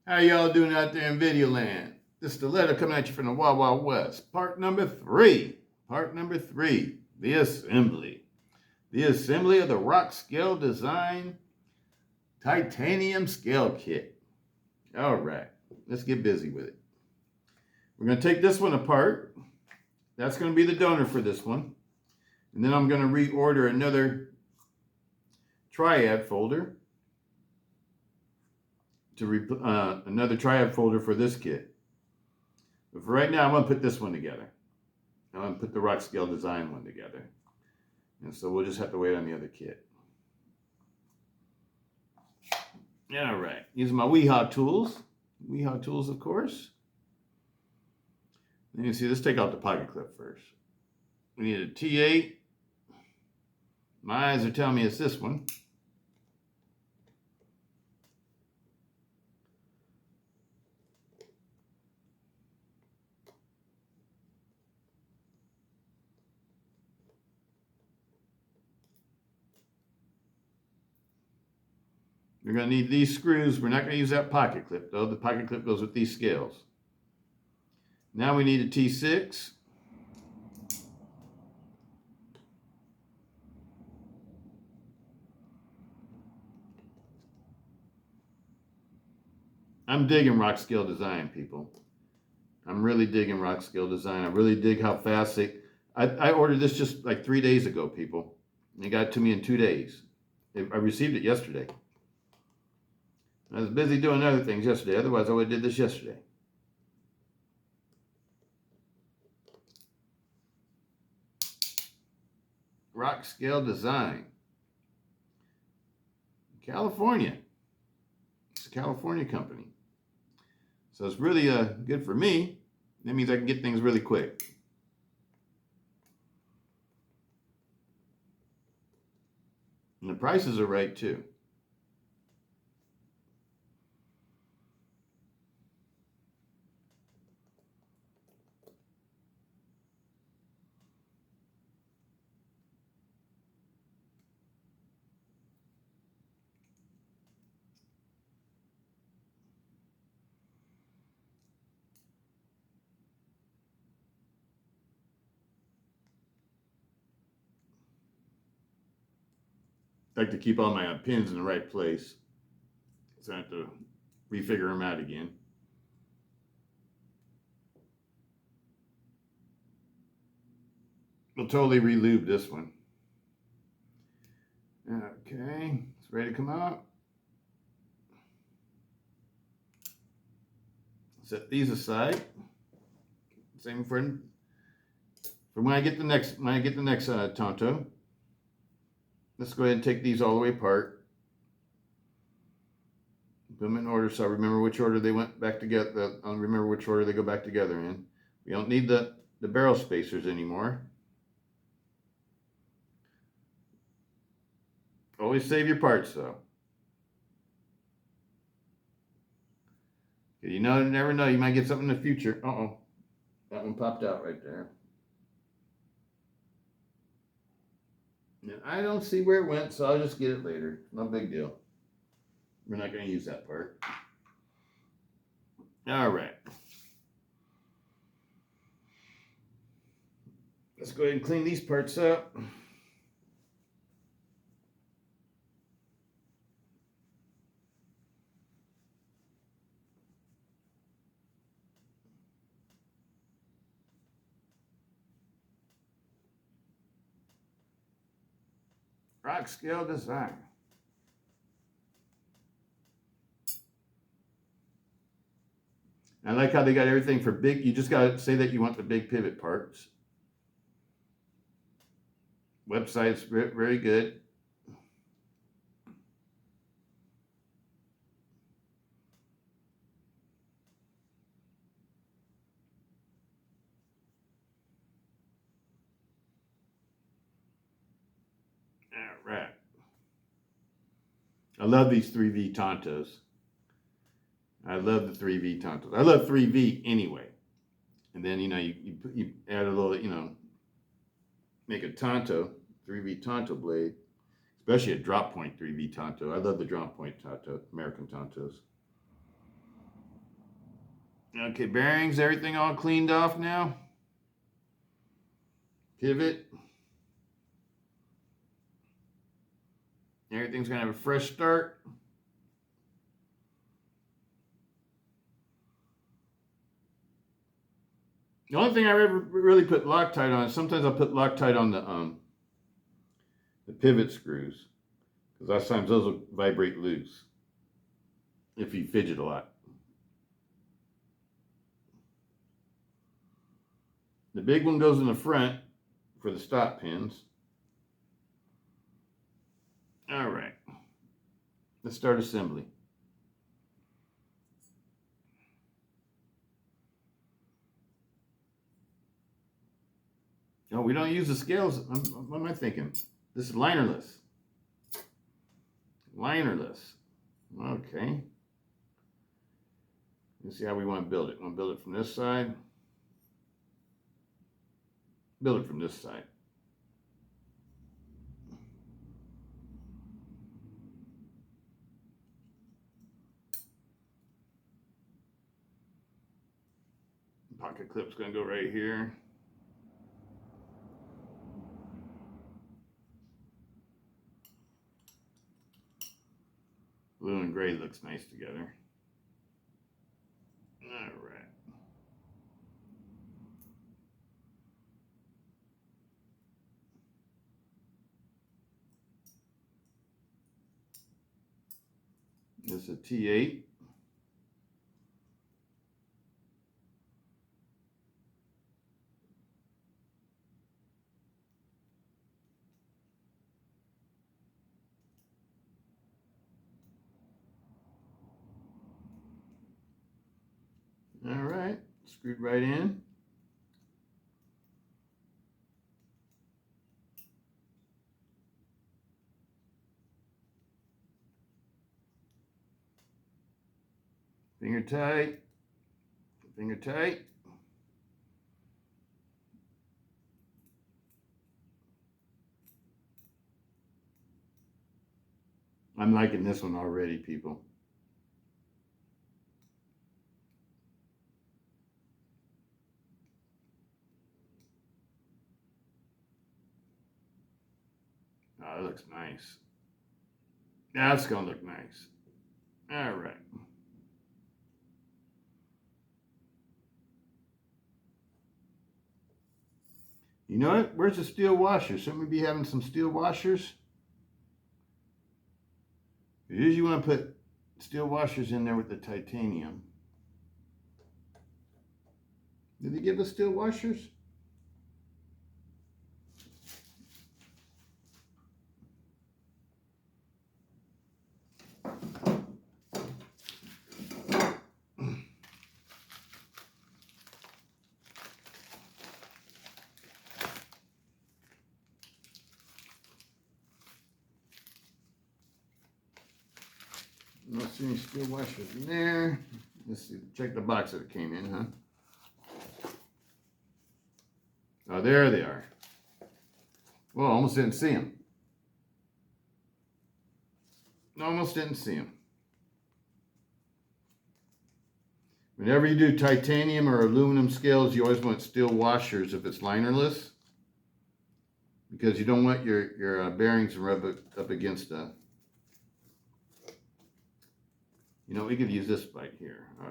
How y'all doing out there in video land? This is Stiletto coming at you from the Wild Wild West. Part number three. Part number three. The assembly. The assembly of the RockScaleDesign titanium scale kit. All right, let's get busy with it. We're going to take this one apart. That's going to be the donor for this one. And then I'm going to reorder another triad folder another triad folder for this kit. But for right now, I'm going to put this one together. I'm going to put the RockScaleDesign one together. And so we'll just have to wait on the other kit. All right, using my Weehaw tools. Weehaw tools, of course. Then you see, let's take out the pocket clip first. We need a T8. My eyes are telling me it's this one. You're going to need these screws. We're not going to use that pocket clip, though. The pocket clip goes with these scales. Now we need a T6. I'm digging RockScaleDesign, people. I'm really digging RockScaleDesign. I really dig how fast I ordered this just like 3 days ago, people. It got to me in 2 days. I received it yesterday. I was busy doing other things yesterday. Otherwise, I would have did this yesterday. RockScaleDesign. California. It's a California company. So it's really good for me. That means I can get things really quick. And the prices are right, too. I like to keep all my pins in the right place. So I have to refigure them out again. We'll totally re-lube this one. Okay, it's ready to come out. Set these aside. Same for when I get the next Tonto. Let's go ahead and take these all the way apart. Put them in order so I remember which order they went back together. I'll remember which order they go back together in. We don't need the barrel spacers anymore. Always save your parts, though. You never know. You might get something in the future. Uh-oh. That one popped out right there. And I don't see where it went, so I'll just get it later. No big deal. We're not going to use that part. All right. Let's go ahead and clean these parts up. RockScaleDesign. I like how they got everything for big. You just got to say that you want the big pivot parts. Website's very good. All right. I love these 3V Tontos. I love the 3V Tontos. I love 3V anyway. And then, you add a little, make a Tonto, 3V Tonto blade, especially a drop point 3V Tonto. I love the drop point Tonto, American Tontos. Okay, bearings, everything all cleaned off now. Pivot. Everything's gonna have a fresh start. The only thing I ever really put Loctite on, sometimes I'll put Loctite on the pivot screws, because a lot of times those will vibrate loose if you fidget a lot. The big one goes in the front for the stop pins. All right, let's start assembly. No, we don't use the scales. What am I thinking? This is linerless. Linerless. Okay. Let's see how we want to build it. Want to build it from this side? Build it from this side. Pocket clip's going to go right here. Blue and gray looks nice together. All right. This is a T8. All right, screwed right in. Finger tight, finger tight. I'm liking this one already, people. Oh, that looks nice. That's gonna look nice. All right. You know what? Where's the steel washers? Shouldn't we be having some steel washers? Usually you want to put steel washers in there with the titanium. Did they give us steel washers? I don't see any steel washers in there. Let's see. Check the box that it came in, huh? Oh, there they are. Well, almost didn't see them. Almost didn't see them. Whenever you do titanium or aluminum scales, you always want steel washers if it's linerless, because you don't want your bearings to rub up against the. You know, we could use this right here. Okay.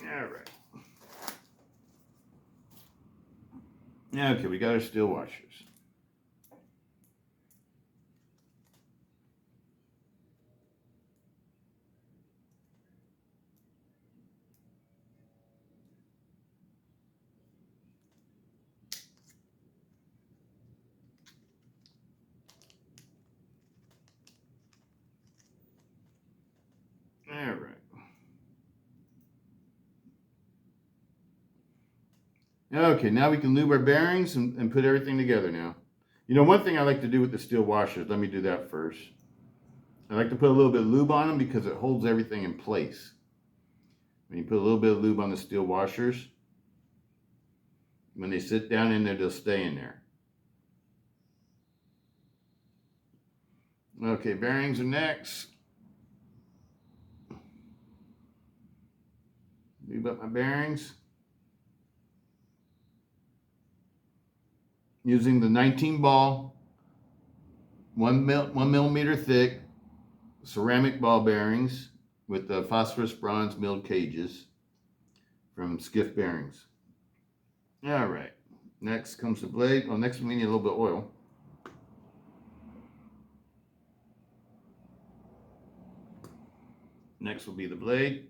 All right. Okay, we got our steel washers. All right. Okay, now we can lube our bearings and put everything together now. You know, one thing I like to do with the steel washers, let me do that first. I like to put a little bit of lube on them because it holds everything in place. When you put a little bit of lube on the steel washers, when they sit down in there, they'll stay in there. Okay, bearings are next. Lube up my bearings. Using the 19 ball, 1 millimeter thick ceramic ball bearings with the phosphorus bronze milled cages from Skiff Bearings. All right, next comes the blade. Oh, next we need a little bit of oil. Next will be the blade.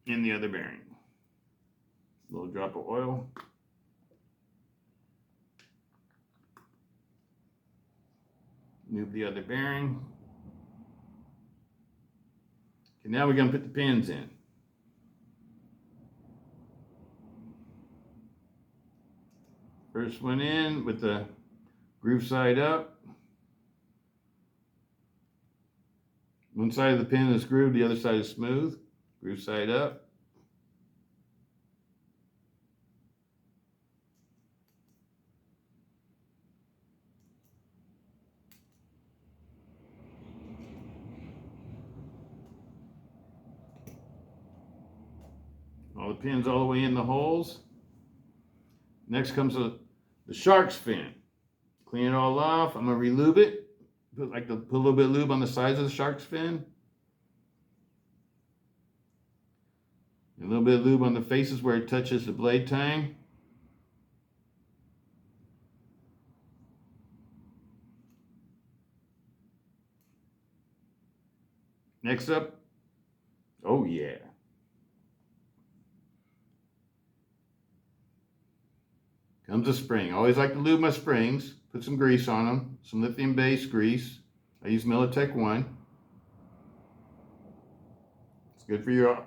And the other bearing. A little drop of oil. Move the other bearing. Okay, now we're going to put the pins in. First one in with the groove side up. One side of the pin is grooved, the other side is smooth. Groove side up. All the pins all the way in the holes. Next comes the shark's fin. Clean it all off. I'm going to re-lube it. Put a little bit of lube on the sides of the shark's fin. A little bit of lube on the faces where it touches the blade tang. Next up, oh yeah. Comes a spring. I always like to lube my springs. Put some grease on them. Some lithium base grease. I use Militech 1. It's good for your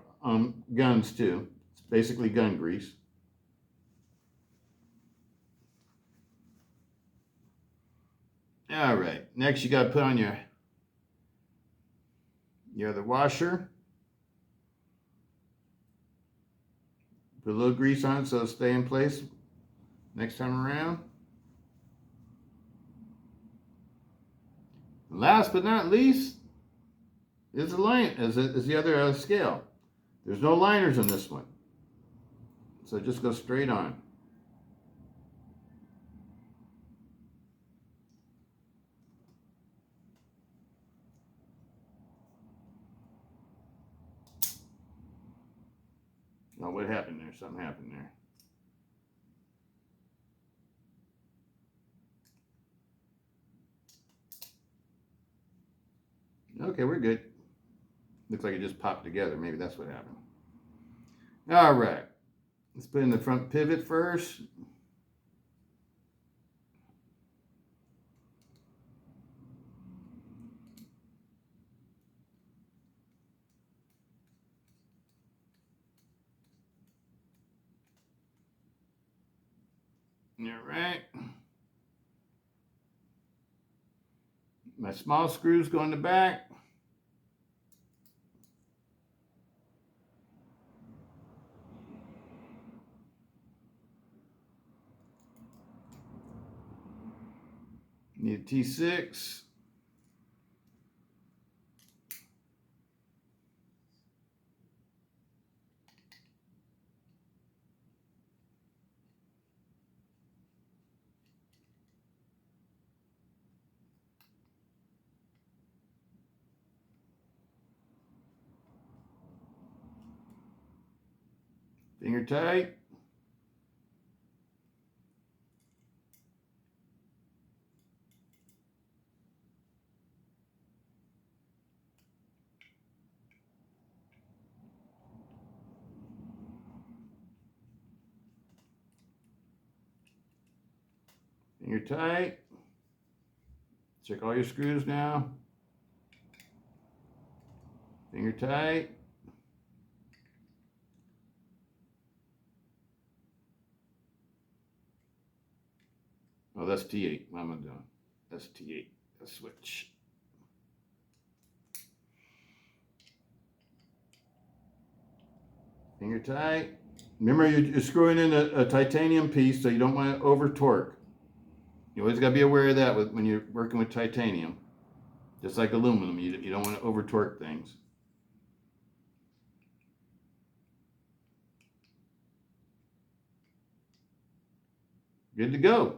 guns too. It's basically gun grease. All right. Next, you got to put on your other washer. Put a little grease on it so it'll stay in place next time around. Last but not least is the other scale. There's no liners on this one, so just go straight on. Oh, what happened there? Something happened there. Okay, we're good. Looks like it just popped together. Maybe that's what happened. All right. Let's put in the front pivot first. All right. My small screws go in the back. Need a T6. Finger tight. Finger tight. Check all your screws now. Finger tight. Oh, that's T8. What am I doing? That's T8. Let's switch. Finger tight. Remember, you're screwing in a titanium piece, so you don't want to over torque. You always got to be aware of that when you're working with titanium. Just like aluminum, you don't want to over torque things. Good to go.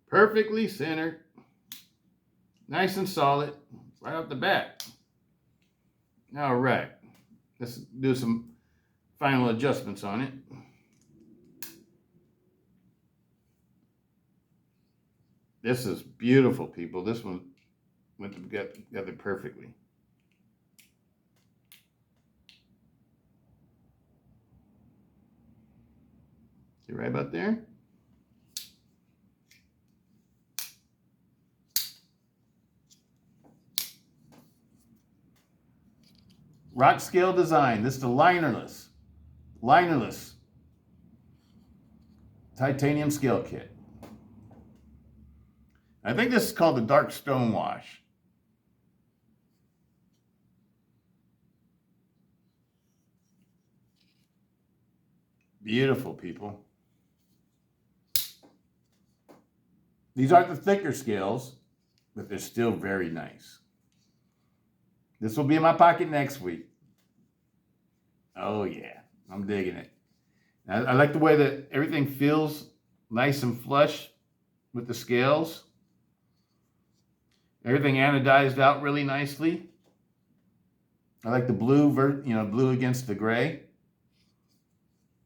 Perfectly centered. Nice and solid. Right off the bat. All right. Let's do some final adjustments on it. This is beautiful, people. This one went together perfectly. See right about there? RockScaleDesign. This is the linerless titanium scale kit. I think this is called the dark stone wash. Beautiful, people. These aren't the thicker scales, but they're still very nice. This will be in my pocket next week. Oh yeah, I'm digging it. I like the way that everything feels nice and flush with the scales. Everything anodized out really nicely. I like the blue, blue against the gray.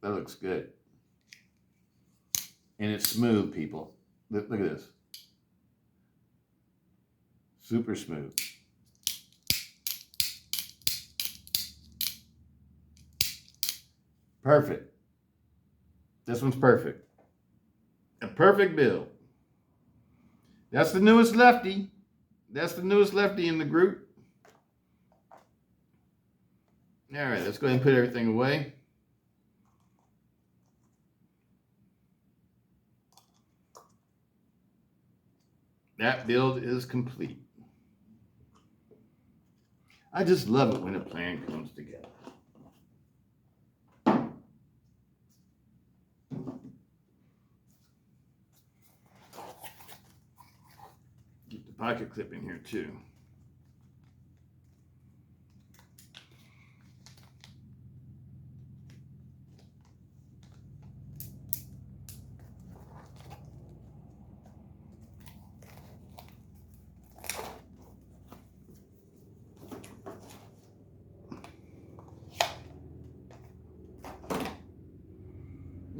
That looks good. And it's smooth, people. Look at this. Super smooth. Perfect. This one's perfect. A perfect build. That's the newest lefty. That's the newest lefty in the group. All right, let's go ahead and put everything away. That build is complete. I just love it when a plan comes together. Get the pocket clip in here too.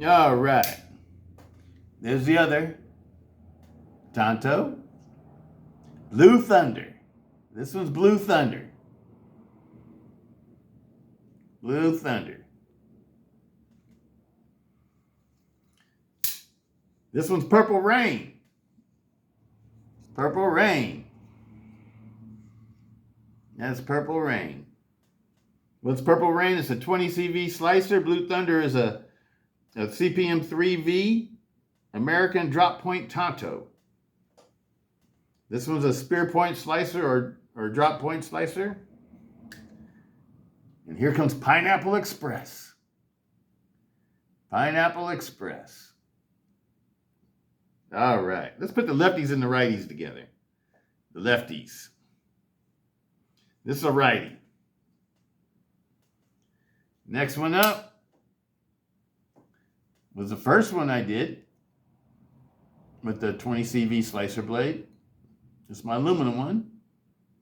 All right. There's the other. Tonto. Blue Thunder. This one's Blue Thunder. Blue Thunder. This one's Purple Rain. Purple Rain. That's Purple Rain. What's Purple Rain? It's a 20 CV slicer. Blue Thunder is a CPM 3V American drop point Tonto. This one's a spear point slicer or drop point slicer. And here comes Pineapple Express. Pineapple Express. All right. Let's put the lefties and the righties together. The lefties. This is a righty. Next one up was the first one I did with the 20 CV slicer blade. It's my aluminum one,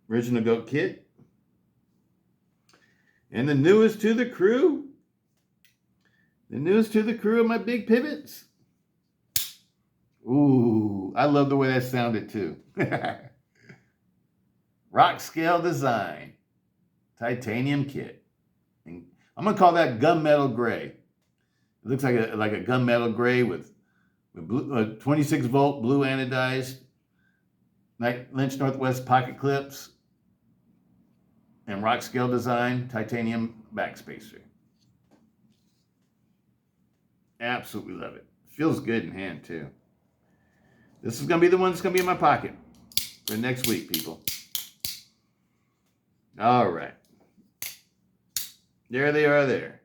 original goat kit. And the newest to the crew of my big pivots. Ooh, I love the way that sounded too. RockScaleDesign titanium kit. And I'm gonna call that gunmetal gray. It looks like a gunmetal gray with blue, 26 volt blue anodized Lynch Northwest pocket clips and RockScaleDesign titanium backspacer. Absolutely love it. Feels good in hand, too. This is going to be the one that's going to be in my pocket for next week, people. All right. There they are there.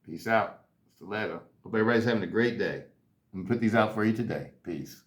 Peace out. Stiletto. Hope everybody's having a great day. I'm going to put these out for you today. Peace.